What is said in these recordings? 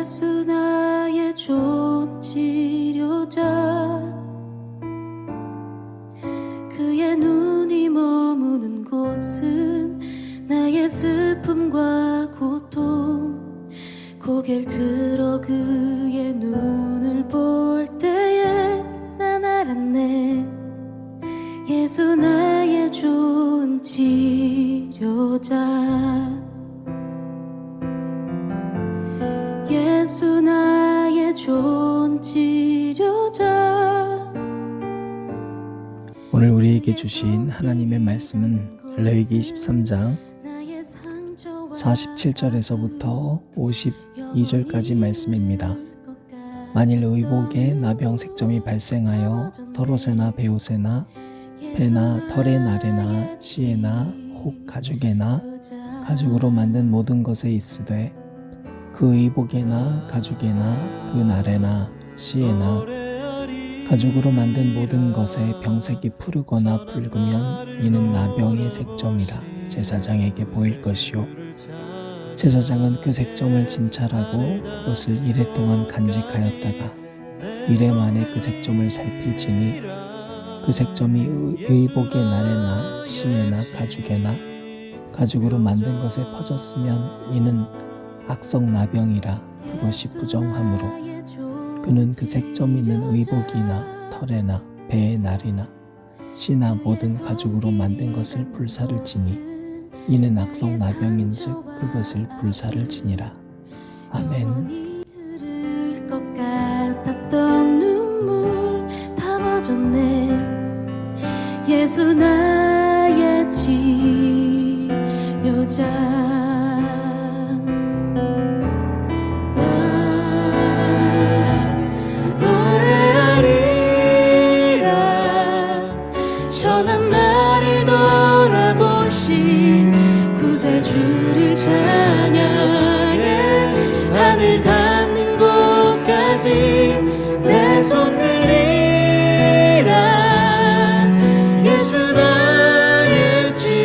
예수 나의 좋은 치료자, 그의 눈이 머무는 곳은 나의 슬픔과 고통. 고개를 들어 그의 눈을 볼 때에 난 알았네. 예수 나의 좋은 치료자, 예수 나의 좋은 치료자. 오늘 우리에게 주신 하나님의 말씀은 레위기 13장 47절에서부터 52절까지 말씀입니다. 만일 의복에 나병 색점이 발생하여 털옷에나 베옷에나 배나 털의 날에나 씨에나 혹 가죽에나 가죽으로 만든 모든 것에 있으되 그 의복에나 가죽에나 그 날에나 씨에나 가죽으로 만든 모든 것에 병색이 푸르거나 붉으면 이는 나병의 색점이라 제사장에게 보일 것이요 제사장은 그 색점을 진찰하고 그것을 이레 동안 간직하였다가 이레 만에 그 색점을 살필지니 그 색점이 의복의 날에나 씨에나 가죽에나 가죽으로 만든 것에 퍼졌으면 이는 악성 나병이라 그것이 부정함으로 그는 그 색점 있는 의복이나 털에나 배의 날이나 씨나 모든 가죽으로 만든 것을 불사를 지니 이는 악성 나병인즉 그것을 불사를 지니라. 아멘. 흐를 것 같았던 눈물 다 멎었네. 예수 나의 치료자. 전한 나를 돌아보신 구세주를 찬양해. 하늘 닿는 곳까지 내 손 들리라. 예수 나의 치료자.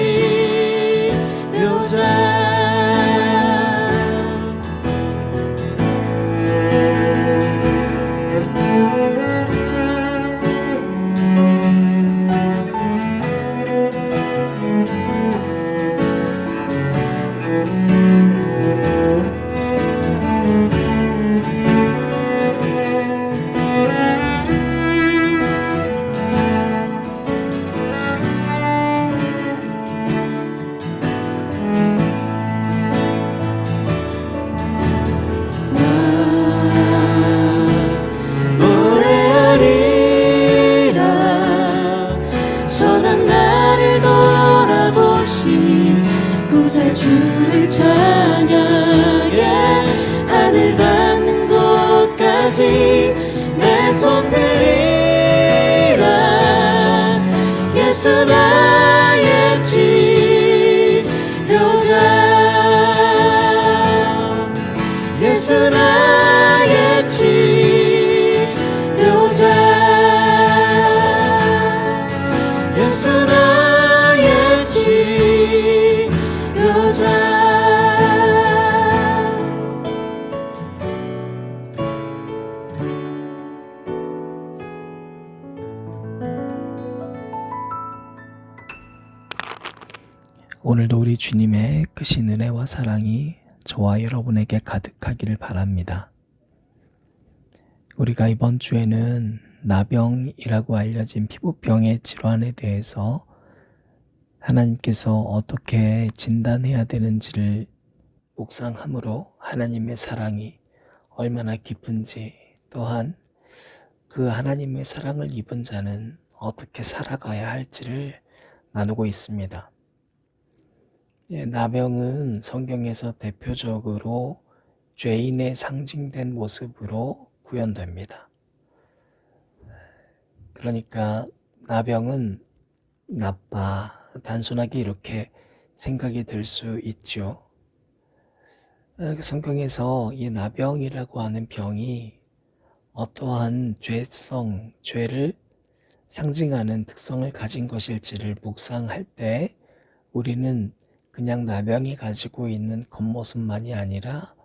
구세주를 찬양해. 하늘 닿는 곳까지 내 손 들리라. 예수 나의 치료자. 예수 나의 치료자. 예수 나의 치료자. 오늘도 우리 주님의 크신 은혜와 사랑이 저와 여러분에게 가득하기를 바랍니다. 우리가 이번 주에는 나병이라고 알려진 피부병의 질환에 대해서 하나님께서 어떻게 진단해야 되는지를 묵상함으로 하나님의 사랑이 얼마나 깊은지, 또한 그 하나님의 사랑을 입은 자는 어떻게 살아가야 할지를 나누고 있습니다. 나병은 성경에서 대표적으로 죄인의 상징된 모습으로 구현됩니다. 그러니까 나병은 나빠, 단순하게 이렇게 생각이 들 수 있죠. 성경에서 이 나병이라고 하는 병이 어떠한 죄성, 죄를 상징하는 특성을 가진 것일지를 묵상할 때 우리는 그냥 나병이 가지고 있는 겉모습만이 아니라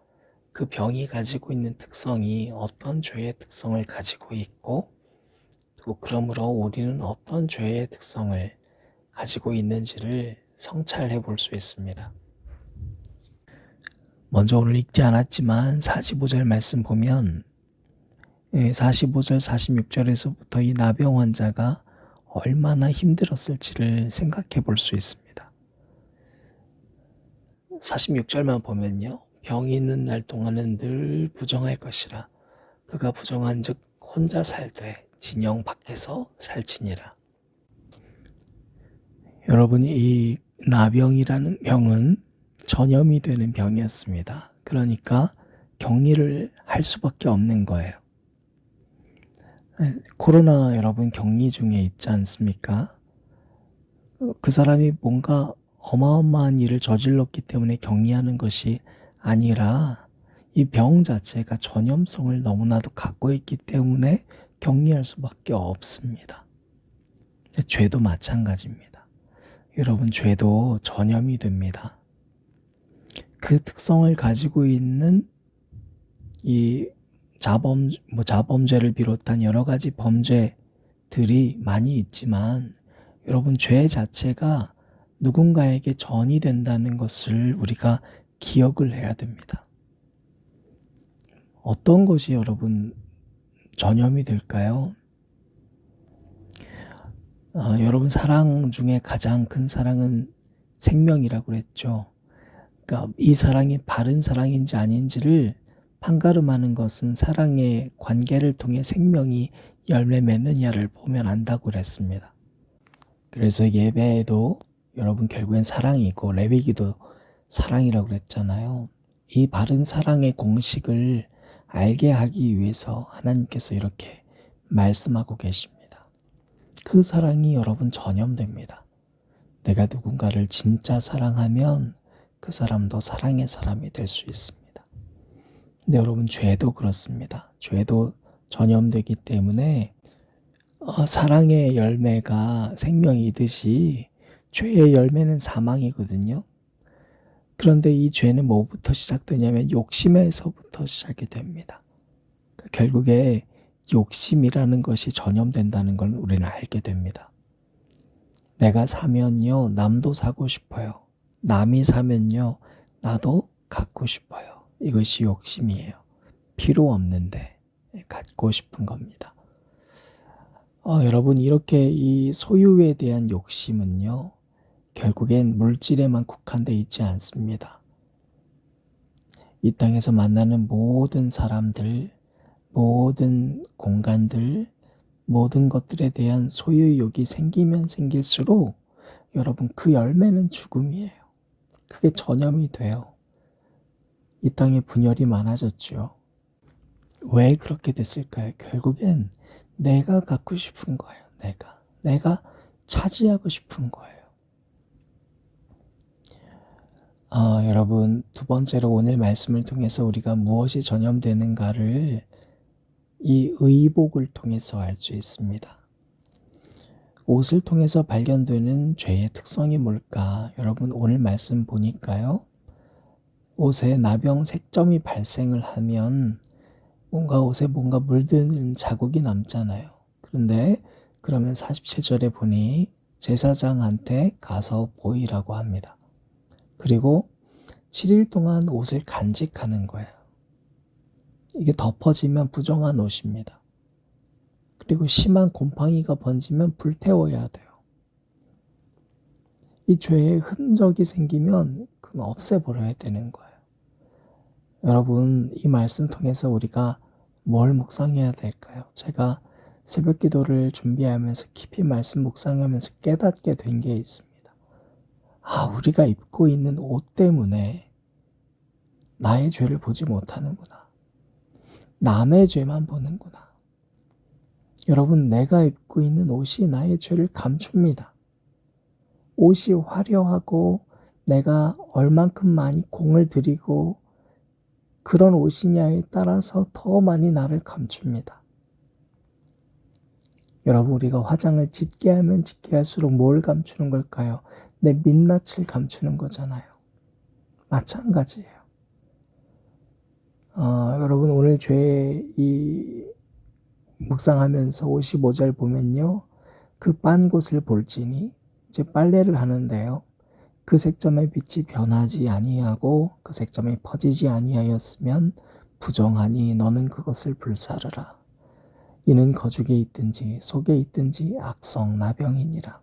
그 병이 가지고 있는 특성이 어떤 죄의 특성을 가지고 있고, 또 그러므로 우리는 어떤 죄의 특성을 가지고 있는지를 성찰해 볼 수 있습니다. 먼저 오늘 읽지 않았지만 45절 말씀 보면 45절 46절에서부터 이 나병 환자가 얼마나 힘들었을지를 생각해 볼 수 있습니다. 46절만 보면요. 병이 있는 날 동안은 늘 부정할 것이라 그가 부정한 즉 혼자 살되 진영 밖에서 살지니라. 여러분이 이 나병이라는 병은 전염이 되는 병이었습니다. 그러니까 격리를 할 수밖에 없는 거예요. 코로나 여러분 격리 중에 있지 않습니까? 그 사람이 뭔가 어마어마한 일을 저질렀기 때문에 격리하는 것이 아니라 이 병 자체가 전염성을 너무나도 갖고 있기 때문에 격리할 수밖에 없습니다. 죄도 마찬가지입니다. 여러분 죄도 전염이 됩니다. 그 특성을 가지고 있는 이 자범죄를 비롯한 여러 가지 범죄들이 많이 있지만 여러분 죄 자체가 누군가에게 전이 된다는 것을 우리가 기억을 해야 됩니다. 어떤 것이 여러분 전염이 될까요? 여러분 사랑 중에 가장 큰 사랑은 생명이라고 그랬죠. 그러니까 이 사랑이 바른 사랑인지 아닌지를 판가름하는 것은 사랑의 관계를 통해 생명이 열매 맺느냐를 보면 안다고 그랬습니다. 그래서 예배에도 여러분 결국엔 사랑이고 레위기도 사랑이라고 그랬잖아요. 이 바른 사랑의 공식을 알게 하기 위해서 하나님께서 이렇게 말씀하고 계십니다. 그 사랑이 여러분 전염됩니다. 내가 누군가를 진짜 사랑하면 그 사람도 사랑의 사람이 될 수 있습니다. 근데 여러분 죄도 그렇습니다. 죄도 전염되기 때문에 사랑의 열매가 생명이듯이 죄의 열매는 사망이거든요. 그런데 이 죄는 뭐부터 시작되냐면 욕심에서부터 시작이 됩니다. 결국에 욕심이라는 것이 전염된다는 걸 우리는 알게 됩니다. 내가 사면요 남도 사고 싶어요. 남이 사면요 나도 갖고 싶어요. 이것이 욕심이에요. 필요 없는데 갖고 싶은 겁니다. 여러분 이렇게 이 소유에 대한 욕심은요 결국엔 물질에만 국한되어 있지 않습니다. 이 땅에서 만나는 모든 사람들, 모든 공간들, 모든 것들에 대한 소유욕이 생기면 생길수록 여러분 그 열매는 죽음이에요. 그게 전염이 돼요. 이 땅에 분열이 많아졌죠. 왜 그렇게 됐을까요? 결국엔 내가 갖고 싶은 거예요. 내가 차지하고 싶은 거예요. 여러분 두 번째로 오늘 말씀을 통해서 우리가 무엇이 전염되는가를 이 의복을 통해서 알 수 있습니다. 옷을 통해서 발견되는 죄의 특성이 뭘까? 여러분 오늘 말씀 보니까요. 옷에 나병 색점이 발생을 하면 옷에 뭔가 물드는 자국이 남잖아요. 그런데 그러면 47절에 보니 제사장한테 가서 보이라고 합니다. 그리고 7일 동안 옷을 간직하는 거예요. 이게 덮어지면 부정한 옷입니다. 그리고 심한 곰팡이가 번지면 불태워야 돼요. 이 죄의 흔적이 생기면 그건 없애버려야 되는 거예요. 여러분 이 말씀 통해서 우리가 뭘 묵상해야 될까요? 제가 새벽 기도를 준비하면서 깊이 말씀 묵상하면서 깨닫게 된 게 있습니다. 우리가 입고 있는 옷 때문에 나의 죄를 보지 못하는구나. 남의 죄만 보는구나. 여러분 내가 입고 있는 옷이 나의 죄를 감춥니다. 옷이 화려하고 내가 얼만큼 많이 공을 들이고 그런 옷이냐에 따라서 더 많이 나를 감춥니다. 여러분 우리가 화장을 짙게 하면 짙게 할수록 뭘 감추는 걸까요? 내 민낯을 감추는 거잖아요. 마찬가지예요. 여러분 오늘 죄 묵상하면서 55절 보면요. 그 빤 곳을 볼지니 이제 빨래를 하는데요. 그 색점의 빛이 변하지 아니하고 그 색점이 퍼지지 아니하였으면 부정하니 너는 그것을 불사르라. 이는 거죽에 있든지 속에 있든지 악성 나병이니라.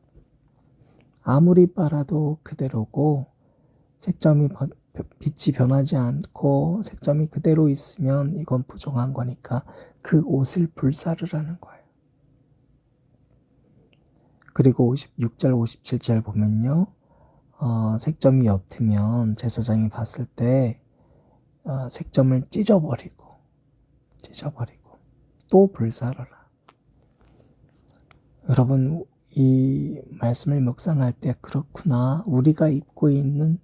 아무리 빨아도 그대로고 빛이 변하지 않고 색점이 그대로 있으면 이건 부정한 거니까 그 옷을 불사르라는 거예요. 그리고 56절 57절 보면요. 색점이 옅으면 제사장이 봤을 때 색점을 찢어버리고 또 불사르라. 여러분 이 말씀을 묵상할 때 그렇구나. 우리가 입고 있는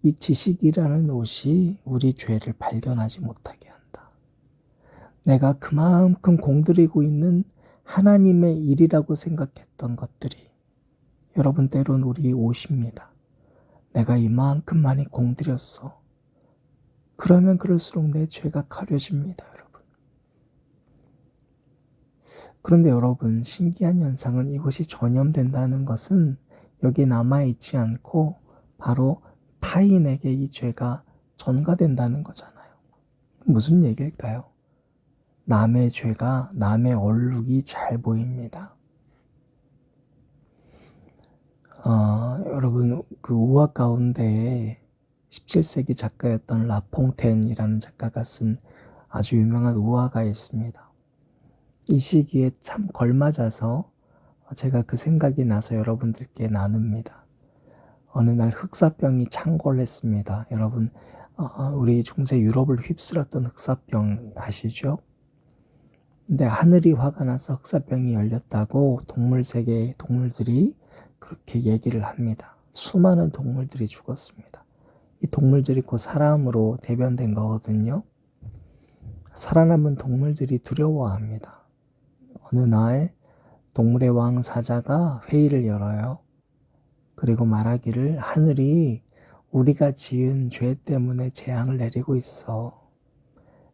이 지식이라는 옷이 우리 죄를 발견하지 못하게 한다. 내가 그만큼 공들이고 있는 하나님의 일이라고 생각했던 것들이 여러분 때론 우리 옷입니다. 내가 이만큼 많이 공들였어. 그러면 그럴수록 내 죄가 가려집니다, 여러분. 그런데 여러분 신기한 현상은 이것이 전염된다는 것은 여기에 남아있지 않고 바로 타인에게 이 죄가 전가된다는 거잖아요. 무슨 얘기일까요? 남의 죄가 남의 얼룩이 잘 보입니다. 여러분 그 우화 가운데 17세기 작가였던 라퐁텐이라는 작가가 쓴 아주 유명한 우화가 있습니다. 이 시기에 참 걸맞아서 제가 그 생각이 나서 여러분들께 나눕니다. 어느 날 흑사병이 창궐했습니다. 여러분 우리 중세 유럽을 휩쓸었던 흑사병 아시죠? 근데 하늘이 화가 나서 흑사병이 열렸다고 동물세계의 동물들이 그렇게 얘기를 합니다. 수많은 동물들이 죽었습니다. 이 동물들이 곧 사람으로 대변된 거거든요. 살아남은 동물들이 두려워합니다. 어느 날 동물의 왕 사자가 회의를 열어요. 그리고 말하기를 하늘이 우리가 지은 죄 때문에 재앙을 내리고 있어.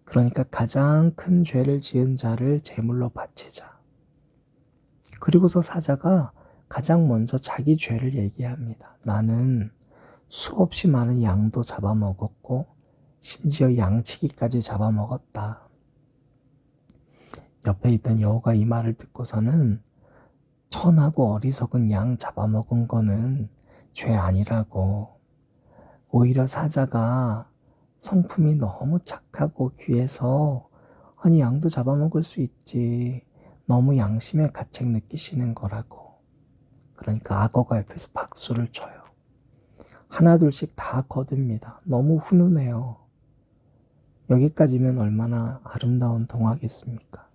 그러니까 가장 큰 죄를 지은 자를 제물로 바치자. 그리고서 사자가 가장 먼저 자기 죄를 얘기합니다. 나는 수없이 많은 양도 잡아먹었고 심지어 양치기까지 잡아먹었다. 옆에 있던 여우가 이 말을 듣고서는 천하고 어리석은 양 잡아먹은 거는 죄 아니라고. 오히려 사자가 성품이 너무 착하고 귀해서 아니 양도 잡아먹을 수 있지. 너무 양심의 가책 느끼시는 거라고. 그러니까 악어가 옆에서 박수를 쳐요. 하나둘씩 다 거듭니다. 너무 훈훈해요. 여기까지면 얼마나 아름다운 동화겠습니까?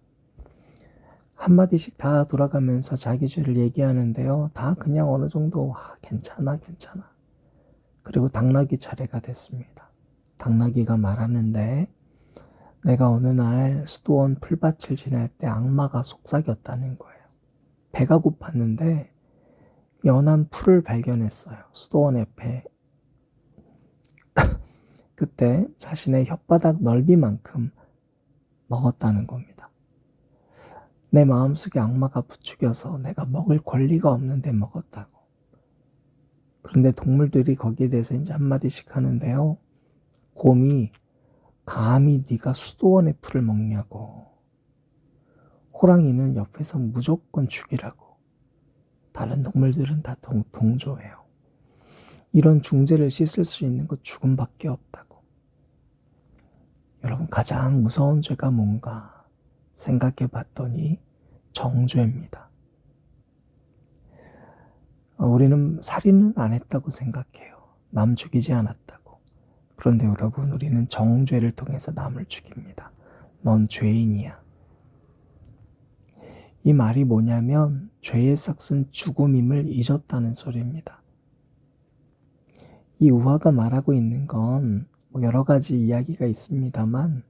한마디씩 다 돌아가면서 자기 죄를 얘기하는데요. 다 그냥 어느 정도 괜찮아. 그리고 당나귀 차례가 됐습니다. 당나귀가 말하는데 내가 어느 날 수도원 풀밭을 지날 때 악마가 속삭였다는 거예요. 배가 고팠는데 연한 풀을 발견했어요. 수도원 옆에. 그때 자신의 혓바닥 넓이만큼 먹었다는 겁니다. 내 마음속에 악마가 부추겨서 내가 먹을 권리가 없는데 먹었다고. 그런데 동물들이 거기에 대해서 이제 한마디씩 하는데요. 곰이 감히 네가 수도원의 풀을 먹냐고. 호랑이는 옆에서 무조건 죽이라고. 다른 동물들은 다 동조해요. 이런 중죄를 씻을 수 있는 것 죽음밖에 없다고. 여러분 가장 무서운 죄가 뭔가 생각해 봤더니 정죄입니다. 우리는 살인은 안 했다고 생각해요. 남 죽이지 않았다고. 그런데 여러분 우리는 정죄를 통해서 남을 죽입니다. 넌 죄인이야. 이 말이 뭐냐면 죄의 삭은 죽음임을 잊었다는 소리입니다. 이 우화가 말하고 있는 건 여러 가지 이야기가 있습니다만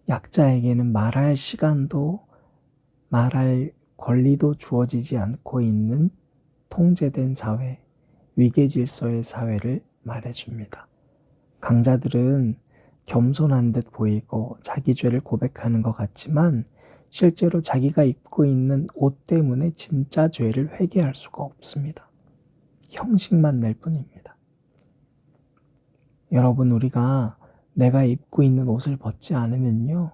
약자에게는 말할 시간도 말할 권리도 주어지지 않고 있는 통제된 사회, 위계질서의 사회를 말해줍니다. 강자들은 겸손한 듯 보이고 자기 죄를 고백하는 것 같지만 실제로 자기가 입고 있는 옷 때문에 진짜 죄를 회개할 수가 없습니다. 형식만 낼 뿐입니다. 여러분, 우리가 내가 입고 있는 옷을 벗지 않으면요,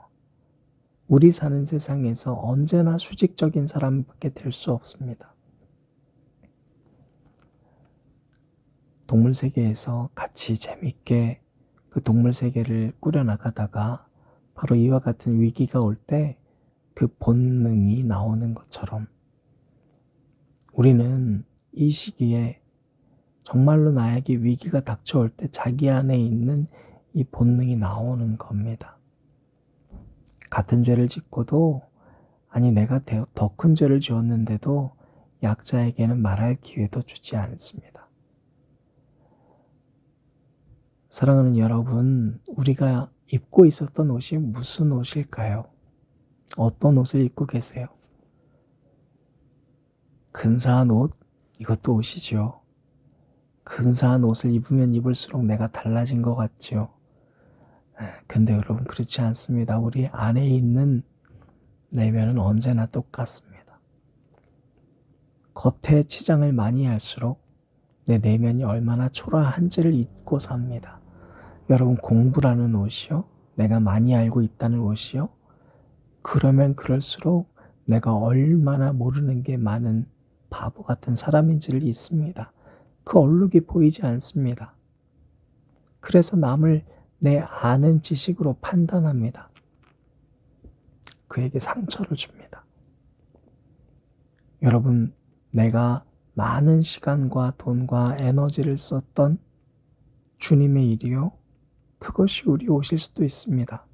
우리 사는 세상에서 언제나 수직적인 사람밖에 될 수 없습니다. 동물 세계에서 같이 재밌게 그 동물 세계를 꾸려나가다가 바로 이와 같은 위기가 올 때 그 본능이 나오는 것처럼 우리는 이 시기에 정말로 나에게 위기가 닥쳐올 때 자기 안에 있는 이 본능이 나오는 겁니다. 같은 죄를 짓고도, 아니 내가 더 큰 죄를 지었는데도 약자에게는 말할 기회도 주지 않습니다. 사랑하는 여러분, 우리가 입고 있었던 옷이 무슨 옷일까요? 어떤 옷을 입고 계세요? 근사한 옷? 이것도 옷이죠. 근사한 옷을 입으면 입을수록 내가 달라진 것 같지요. 근데 여러분, 그렇지 않습니다. 우리 안에 있는 내면은 언제나 똑같습니다. 겉에 치장을 많이 할수록 내 내면이 얼마나 초라한지를 잊고 삽니다. 여러분, 공부라는 옷이요, 내가 많이 알고 있다는 옷이요, 그러면 그럴수록 내가 얼마나 모르는 게 많은 바보 같은 사람인지를 잊습니다. 그 얼룩이 보이지 않습니다. 그래서 남을 내 아는 지식으로 판단합니다. 그에게 상처를 줍니다. 여러분, 내가 많은 시간과 돈과 에너지를 썼던 주님의 일이요, 그것이 우리 옷일 수도 있습니다.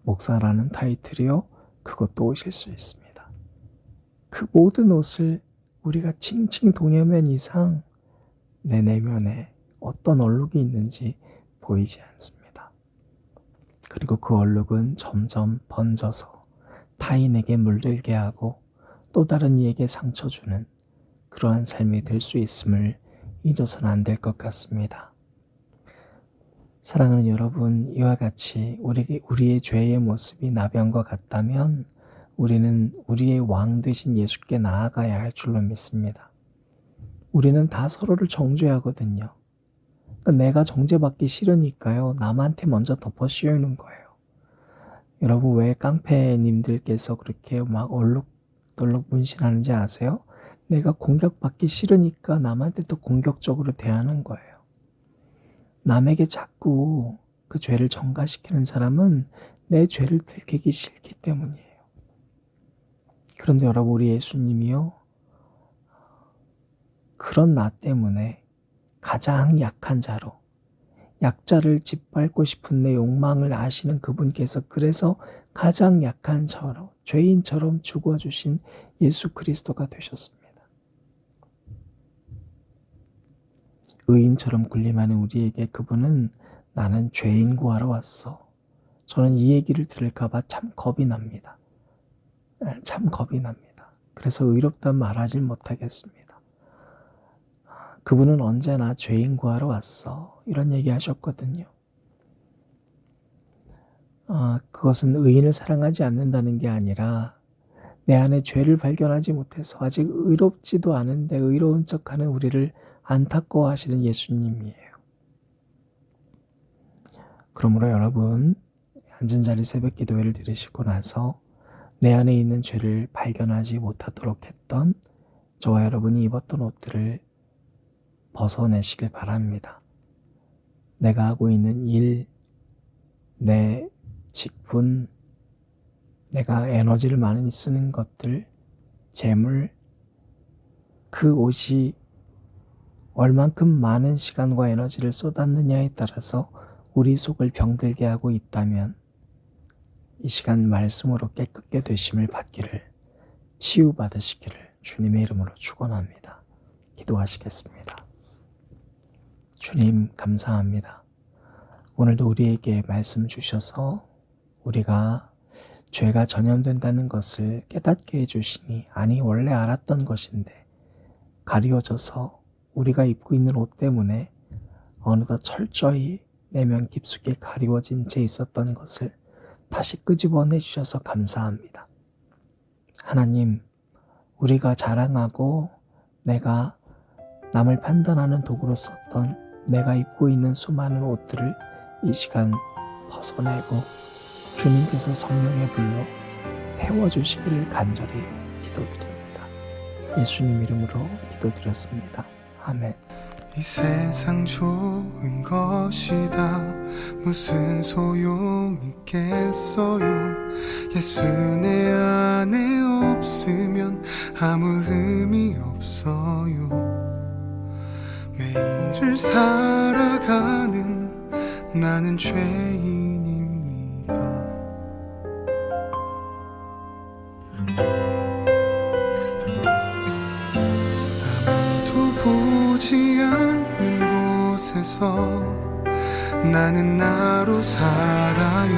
목사라는 타이틀이요, 그것도 옷일 수 있습니다. 그 모든 옷을 우리가 칭칭 동여맨 이상 내 내면에 어떤 얼룩이 있는지 보이지 않습니다. 그리고 그 얼룩은 점점 번져서 타인에게 물들게 하고 또 다른 이에게 상처 주는 그러한 삶이 될 수 있음을 잊어서는 안 될 것 같습니다. 사랑하는 여러분, 이와 같이 우리의 죄의 모습이 나병과 같다면 우리는 우리의 왕 되신 예수께 나아가야 할 줄로 믿습니다. 우리는 다 서로를 정죄하거든요. 그러니까 내가 정죄받기 싫으니까요, 남한테 먼저 덮어 씌우는 거예요. 여러분, 왜 깡패님들께서 그렇게 막 얼룩덜룩 문신하는지 아세요? 내가 공격받기 싫으니까 남한테 더 공격적으로 대하는 거예요. 남에게 자꾸 그 죄를 전가시키는 사람은 내 죄를 들키기 싫기 때문이에요. 그런데 여러분, 우리 예수님이요, 그런 나 때문에 가장 약한 자로, 약자를 짓밟고 싶은 내 욕망을 아시는 그분께서 그래서 가장 약한 자로, 죄인처럼 죽어주신 예수 그리스도가 되셨습니다. 의인처럼 군림하는 우리에게 그분은 나는 죄인 구하러 왔어. 저는 이 얘기를 들을까봐 참 겁이 납니다. 참 겁이 납니다. 그래서 의롭단 말하지 못하겠습니다. 그분은 언제나 죄인 구하러 왔어. 이런 얘기 하셨거든요. 그것은 의인을 사랑하지 않는다는 게 아니라 내 안에 죄를 발견하지 못해서 아직 의롭지도 않은데 의로운 척하는 우리를 안타까워하시는 예수님이에요. 그러므로 여러분, 앉은 자리 새벽 기도회를 들으시고 나서 내 안에 있는 죄를 발견하지 못하도록 했던 저와 여러분이 입었던 옷들을 벗어내시길 바랍니다. 내가 하고 있는 일, 내 직분, 내가 에너지를 많이 쓰는 것들, 재물, 그 옷이 얼만큼 많은 시간과 에너지를 쏟았느냐에 따라서 우리 속을 병들게 하고 있다면 이 시간 말씀으로 깨끗게 되심을 받기를, 치유받으시기를 주님의 이름으로 축원합니다. 기도하시겠습니다. 주님, 감사합니다. 오늘도 우리에게 말씀 주셔서 우리가 죄가 전염된다는 것을 깨닫게 해주시니, 아니 원래 알았던 것인데 가리워져서 우리가 입고 있는 옷 때문에 어느덧 철저히 내면 깊숙이 가리워진 채 있었던 것을 다시 끄집어내 주셔서 감사합니다. 하나님, 우리가 자랑하고 내가 남을 판단하는 도구로 썼던 내가 입고 있는 수많은 옷들을 이 시간 벗어내고 주님께서 성령의 불로 태워주시기를 간절히 기도드립니다. 예수님 이름으로 기도드렸습니다. 아멘. 이 세상 좋은 것이다 무슨 소용있겠어요. 예수 내 안에 없으면 아무 의미 없어요. 매일을 살아가는 나는 죄인입니다. 아무도 보지 않는 곳에서 나는 나로 살아요.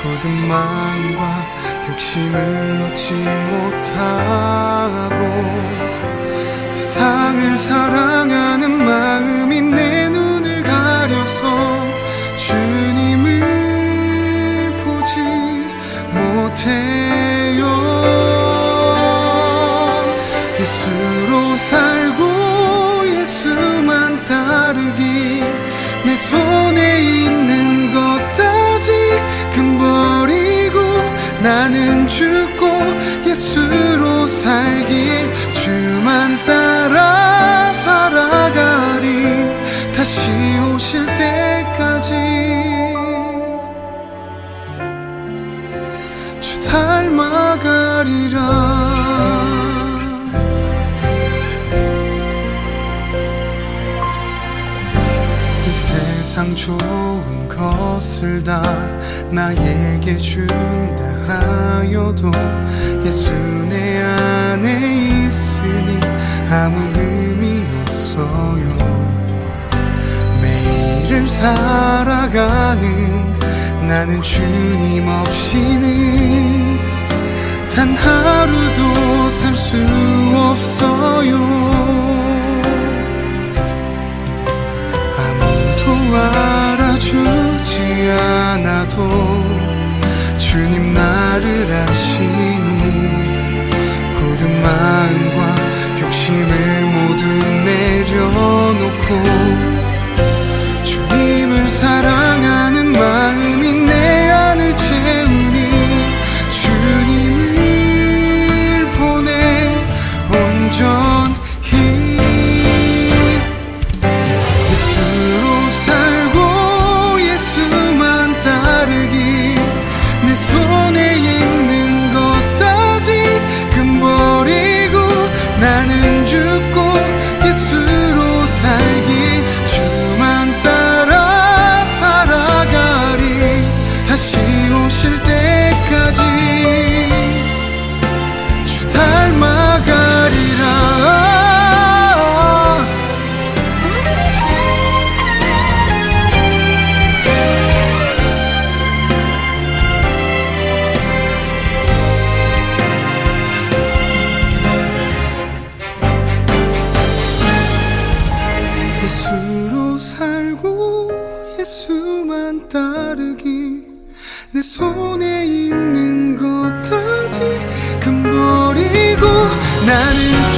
굳은 마음과 욕심을 놓지 못하고 세상을 사랑하는 마음이 내 눈을 가려서 주님을 보지 못해요. 예수로 살고 예수만 따르기 내 손에 있는 것 다지금 버리고 나는 죽고 예수로 살길 주만 따라 살아가리 다시 오실 때까지 주 닮아가리라. 이 세상 좋은 것을 다 나에게 준다 하여도 예수 내 안에 있으니 아무 의미 없어요. 매일을 살아가는 나는 주님 없이는 단 하루도 살 수 없어요. 아무도 알아주지 않아도 주님 나를 아시니 굳은 마음과 욕심을 모두 내려놓고 주님을 사랑하는 마음이 내 안을 채우니 주님을 보내 온전히 예수로 살고 예수만 따르기 내 손에 있는 것 다지금 버리고 나는 죽고 예수로 살기 주만 따라 살아가리 다시 오실 때까지 주 닮아가리라. 예수로 살고 예수만 따르기 내 손에 있는 것 다지금 버리고 나는